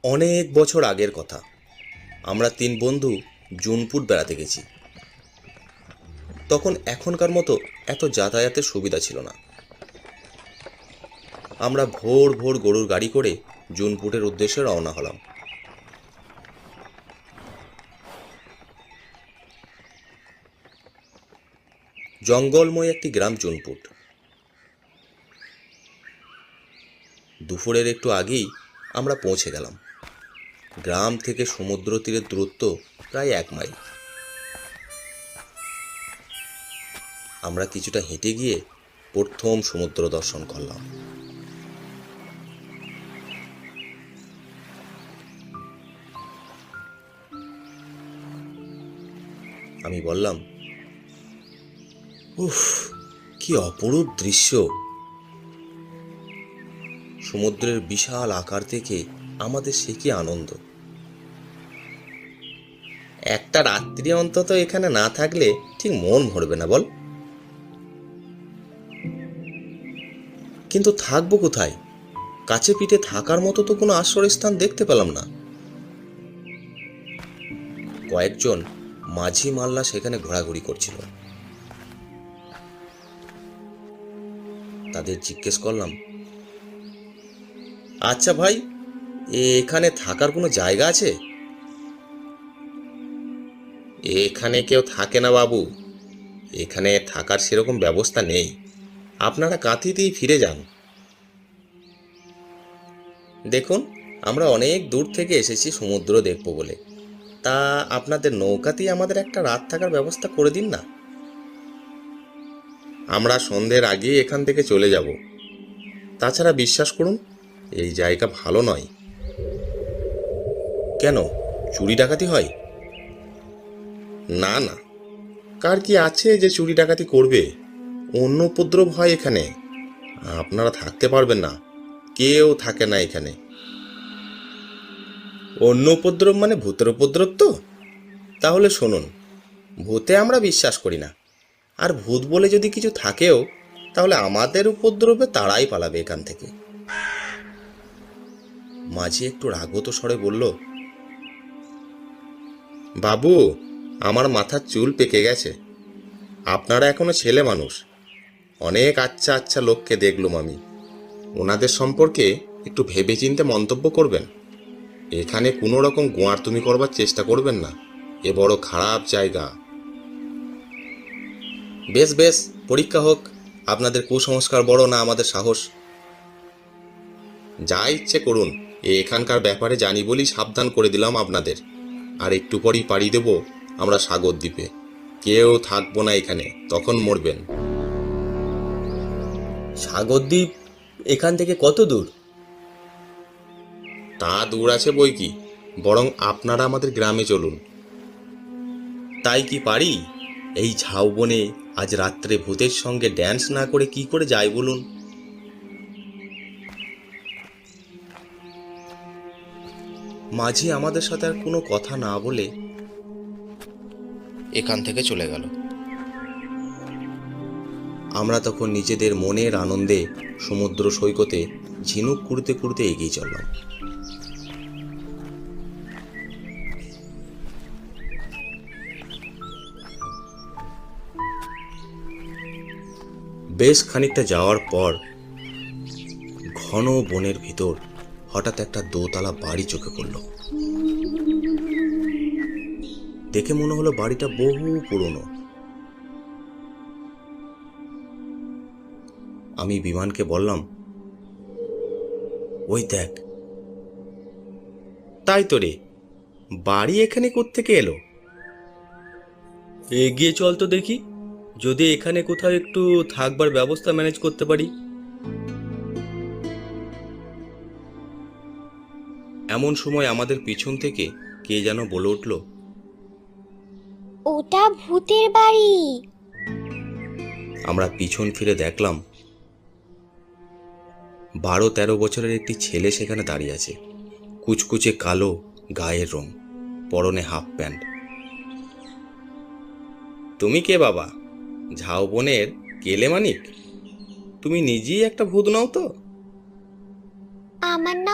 অনেক বছর আগের কথা। আমরা 3 বন্ধু জুনপুট বেড়াতে গেছি। তখন এখনকার মতো এত যাতায়াতের সুবিধা ছিল না। আমরা ভোর ভোর গরুর গাড়ি করে জুনপুটের উদ্দেশ্যে রওনা হলাম। জঙ্গলময় একটি গ্রাম জুনপুট। দুপুরের একটু আগেই আমরা পৌঁছে গেলাম। গ্রাম থেকে সমুদ্র তীরের দূরত্ব প্রায় 1 মাইল। আমরা কিছুটা হেঁটে গিয়ে প্রথম সমুদ্র দর্শন করলাম। আমি বললাম, উফ, কি অপরূপ দৃশ্য! সমুদ্রের বিশাল আকার থেকে আমাদের সে কি আনন্দ! একটা রাত্রি অন্তত এখানে না থাকলে ঠিক মন ভরবে না, বল? কিন্তু থাকবো কোথায়? কাছে পিঠে থাকার মতো তো কোনো আশ্রয়স্থান দেখতে পেলাম না। কয়েকজন মাঝি মাল্লা সেখানে ঘোরাঘুরি করছিল। তাদের জিজ্ঞেস করলাম, আচ্ছা ভাই, এখানে থাকার কোনো জায়গা আছে? এখানে কেউ থাকে না বাবু, এখানে থাকার সেরকম ব্যবস্থা নেই। আপনারা কাঁথিতেই ফিরে যান। দেখুন, আমরা অনেক দূর থেকে এসেছি সমুদ্র দেখব বলে, তা আপনাদের নৌকাতেই আমাদের একটা রাত থাকার ব্যবস্থা করে দিন না। আমরা সন্ধ্যের আগেই এখান থেকে চলে যাব। তাছাড়া বিশ্বাস করুন, এই জায়গা ভালো নয়। কেন, চুরি ডাকাতি হয়? না না, কার কি আছে যে চুরি ডাকাতি করবে? অন্য উপদ্রব হয় এখানে। আপনারা থাকতে পারবেন না, কেউ থাকে না এখানে। অন্য উপদ্রব মানে ভূতের উপদ্রব তো? তাহলে শুনুন, ভূতে আমরা বিশ্বাস করি না। আর ভূত বলে যদি কিছু থাকেও, তাহলে আমাদের উপদ্রবে তারাই পালাবে এখান থেকে। মাঝি একটু রাগত স্বরে বলল, বাবু, আমার মাথার চুল পেকে গেছে। আপনারা এখনো ছেলে মানুষ। অনেক আচ্ছা আচ্ছা লোককে দেখলুম আমি। ওনাদের সম্পর্কে একটু ভেবেচিন্তে মন্তব্য করবেন। এখানে কোনো রকম গোঁয়ার্তুমি করবার চেষ্টা করবেন না। এ বড় খারাপ জায়গা। বেশ বেশ, পরীক্ষা হোক আপনাদের কুসংস্কার বড় না আমাদের সাহস। যা ইচ্ছে করুন, এখানকার ব্যাপারে জানি বলেই সাবধান করে দিলাম আপনাদের। আর একটু পরই পাড়ি দেব আমরা সাগর দ্বীপে। কেউ থাকবো না এখানে, তখন মরবেন। সাগরদ্বীপ এখান থেকে কত দূর? তা দূর আছে বই কি, বরং আপনারা আমাদের গ্রামে চলুন। তাই কি পারি? এই ঝাউবনে আজ রাত্রে ভূতের সঙ্গে ড্যান্স না করে কি করে যাই বলুন? মাঝি আমাদের সাথে আর কোনো কথা না বলে এখান থেকে চলে গেল। আমরা তখন নিজেদের মনের আনন্দে সমুদ্র সৈকতে ঝিনুক কুড়তে কুড়তে এগিয়ে চললাম। বেশ খানিকটা যাওয়ার পর ঘন বনের ভিতর হঠাৎ একটা দোতলা বাড়ি চোখে পড়ল। দেখে মনে হলো বাড়িটা বহু পুরনো। আমি বিমানকে বললাম, ওই দেখ। তাই তো রে, বাড়ি এখানে কোত্থেকে এলো? এগিয়ে চল তো দেখি, যদি এখানে কোথাও একটু থাকবার ব্যবস্থা ম্যানেজ করতে পারি। এমন সময় আমাদের পিছন থেকে কে যেন বলে উঠল, ওটা ভূতের বাড়ি। আমরা পিছন ফিরে দেখলাম 12-13 বছরের একটি ছেলে সেখানে দাঁড়িয়ে আছে। কুচকুচে কালো গায়ের রং, পরনে হাফ প্যান্ট। তুমি কে বাবা? ঝাউবনের কেলে মানিক? তুমি নিজেই একটা ভূত নও তো? আমার নাম